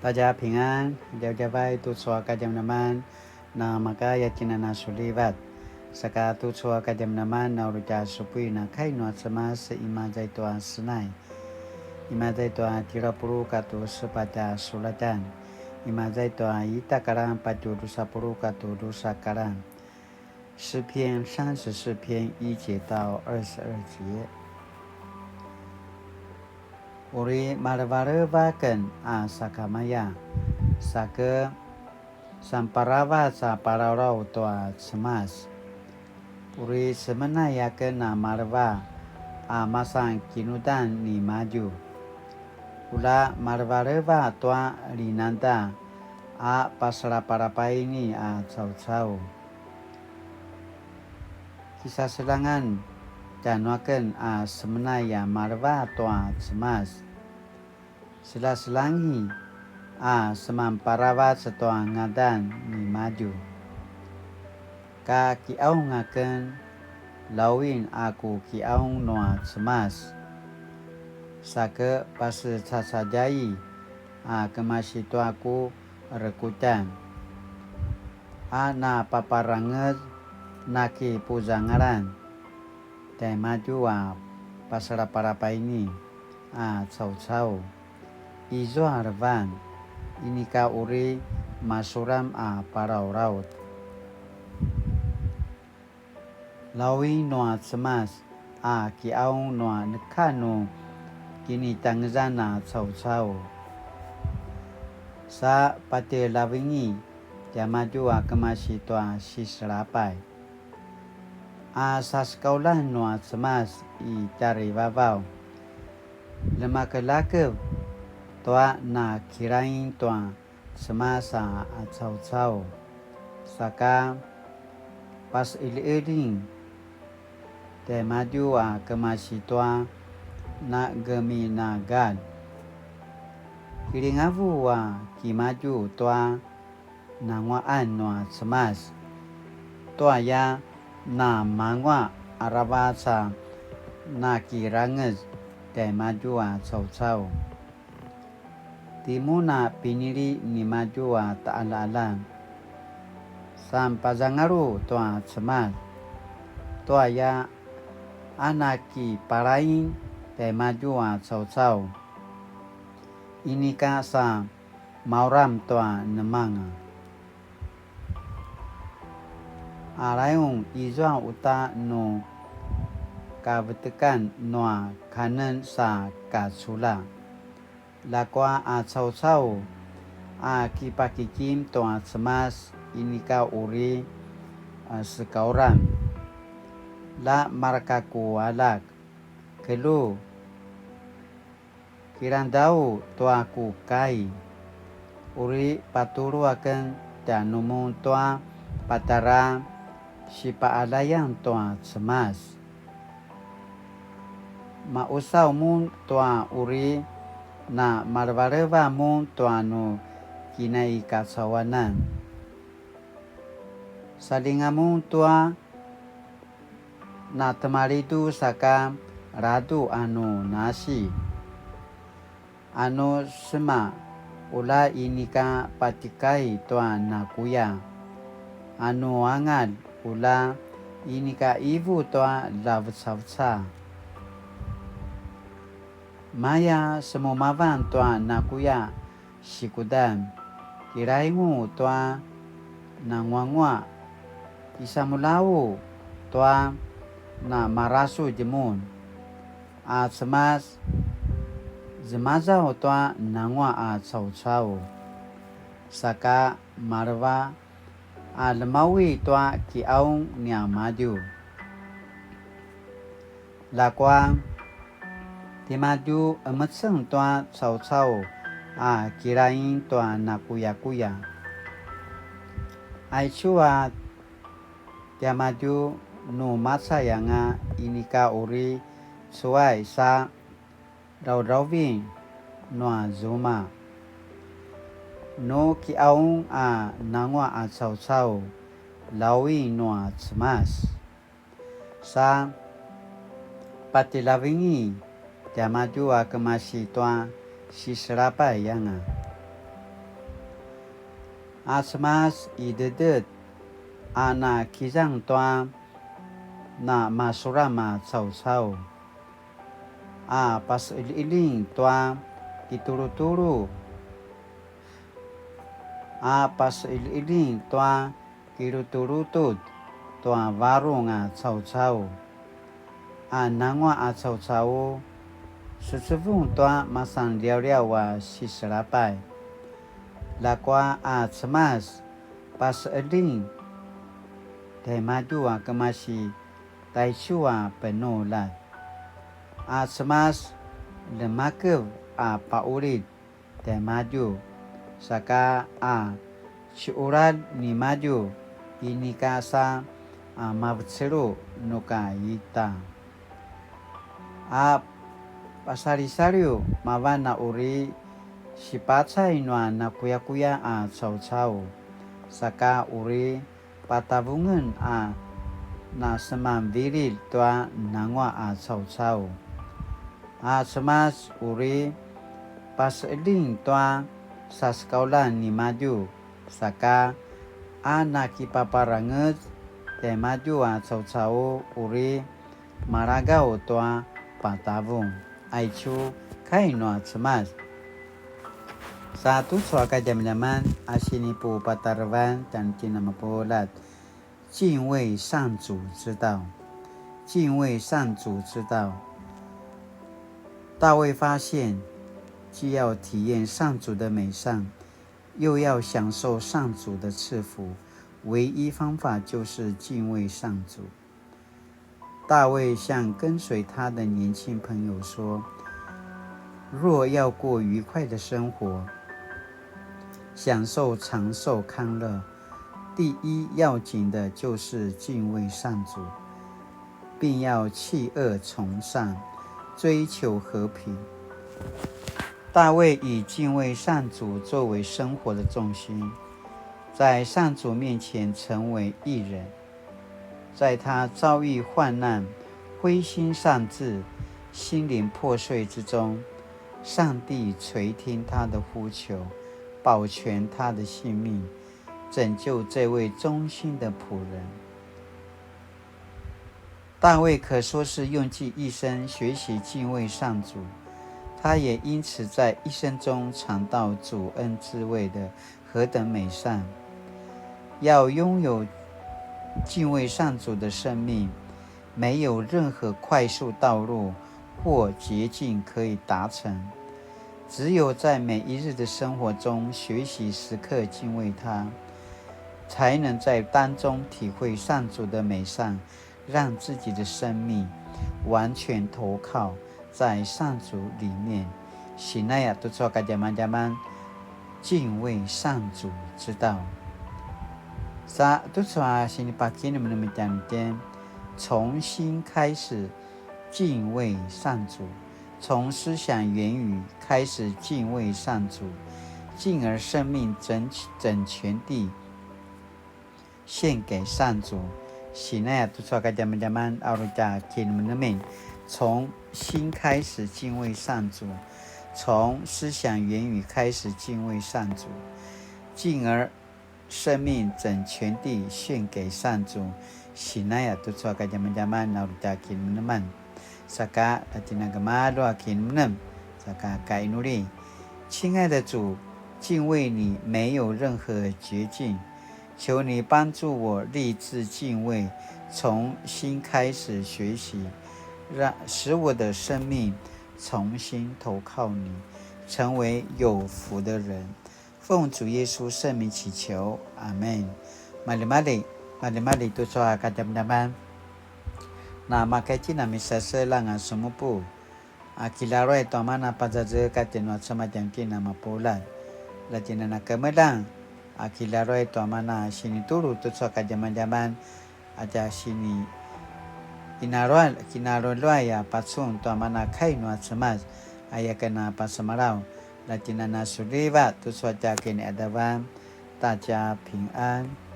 大家平安，了解拜tu soa kajam naman na maka yakina na sulivat. Saka tu soa kajam naman na uruja supui na kai no sama se ima jai tua senai. Ima jai tua tira puru katu sepaca sulatan. Ima jai tua ita karang paju dosa puru katu dosa karang. 诗篇34篇1节到22节。Uri maravarevaken sakamaya sake samparava sa pararau toa semas. Uri semenayaken marva masang kinudan ni maju. Ula marvareva toa linanda pasra parapai ni cau-cau. Kisah selangan januaken semenaya marva toa semas. Sela-selangi semam parawa setoa ngadan ni maju. Ka kiau ngaken lawin aku kiau noa semas. Sake pase sasajai kemasitu aku rekutan. Na paparanget naki puzangaran. Dan maju pasara parapa ini cau-cau. Izo arvan ini ka uri masuram parau raut. Lawi noa semas kiau noa nekano kini tangzana cau-cau. Sa pate lawingi jamaju kemasitu sisrapai. Sa sekolah noa semas I cari babau. Lemak-lake toa na kirain toa semasa cau-cau. Saka pas ili-iling te maju kemasi toa na gemi na gad. Kiringavu ki maju toa na nguaan noa semas. Toa ya na mangwa araba sa na kiranges te maju cau-cau. Timu na pinili ni maju ta'ala-ala. Sam pazangaru toa semas. Toa ya anaki parain te maju cau-cau. Ini ka sa mauram toa nemanga. Arayung izwa uta no kabetekan noa kanen sa kasula. Lakwa cau-cau kipakikim toa semas ini ka uri sekauran. La markaku alak kelu kirandau toa ku kai. Uri paturu akan danumun toa patara sipa alayang toa semas. Mausau mun toa uri na marvareva mun toa no kinai kasawanan. Salingamun toa na temaridu saka radu nasi. Sema ula ini ka patikai toa na kuya. Angad ula ini ka ibu toa lavsavsa. Maya semumavan toa na kuya sikudan. Kiraimu toa na ngwa isamulau toa na marasu jemun. Semas zemazau toa na ngwa cau-cau. Saka marwa lemawi toa kiau nia maju. Lakwa timaju emetseng toa cau-cau kirain toa na kuya-kuya. Aichua dia maju no masa yang ini ka uri suai sa raw-rawin noa zuma. No kiau nangwa cau-cau lawi noa semas. Sa pati lawingi dia maju kemasi toa si serapa yang 阿什玛斯伊德德阿那基让端那马苏拉马草草阿巴斯伊林端伊图鲁图鲁阿巴斯伊林端伊鲁图鲁图端瓦鲁啊草草阿南瓦阿草草是这vùng端马上聊聊哇西斯拉拜拉瓜阿什玛斯巴斯伊林แต่มาดูว่ากมาชีไตชัวเป็นโนลัดอาสมาสเลมาเกวอาปาอุริดแต่มาดูสกาอาชิอุรัดนิมาดูอินิกาซาอามาบเซโรโนกายิตาอาปาซาริซาริโอมาวานาอุริชิปัชัยนวานาคุยาคุยาอาเฉาเฉาสกาอุริpatavungan a na seman viril tua nangwa a chau chau a semas uri pas eling tua saskaula ni maju saka a na ki paparanget te maju a chau chau uri maragao tua patavung ai chu kai no semas Satu suaka jam-jaman asinipu patarvan dan kinamapolat 敬畏上主之道，敬畏上主之道。大卫发现，既要体验上主的美善，又要享受上主的赐福，唯一方法就是敬畏上主。大卫向跟随他的年轻朋友说：“若要过愉快的生活，享受长寿康乐，第一要紧的就是敬畏上主，并要弃恶从善，追求和平。”大卫以敬畏上主作为生活的重心，在上主面前成为义人。在他遭遇患难、灰心丧志、心灵破碎之中，上帝垂听他的呼求，保全他的性命，拯救这位忠心的仆人。大卫可说是用尽一生学习敬畏上主，他也因此在一生中尝到主恩滋味的何等美善。要拥有敬畏上主的生命，没有任何快速道路或捷径可以达成，只有在每一日的生活中学习时刻敬畏他，才能在当中体会上主的美善，让自己的生命完全投靠在上主里面。醒来呀，都做个zaman敬畏上主之道。Sa tu soa sini pagi ni menemui天，重新开始敬畏上主，从思想言语开始敬畏上主，进而生命整全地献给上主。喜奈都说个zaman奥鲁加金menemui，从心开始敬畏上主，从思想言语开始敬畏上主，进而生命整全地献给上主。喜奈呀，都说个zaman奥鲁加金menemui。Saka Latinagama Akin Nem Saka Kainuri， 亲爱的主，敬畏你没有任何捷径，求你帮助我立志敬畏，从心开始学习，使我的生命重新投靠你，成为有福的人。奉主耶稣圣名祈求，阿们。Mali-mali tu soa kadam-daman na makaji na misasa lang ang sumupo. Akilaroy to mana pazaze katinwa sama jangki na mapulan. Latina na kemelang. Akilaroy to mana sini turu tu soa kajaman-jaman aja sini kinaroloy ya patsun to mana kainwa semas ayakana pasamarau. Latina na suliva tu soa jakin adawan 大家平安。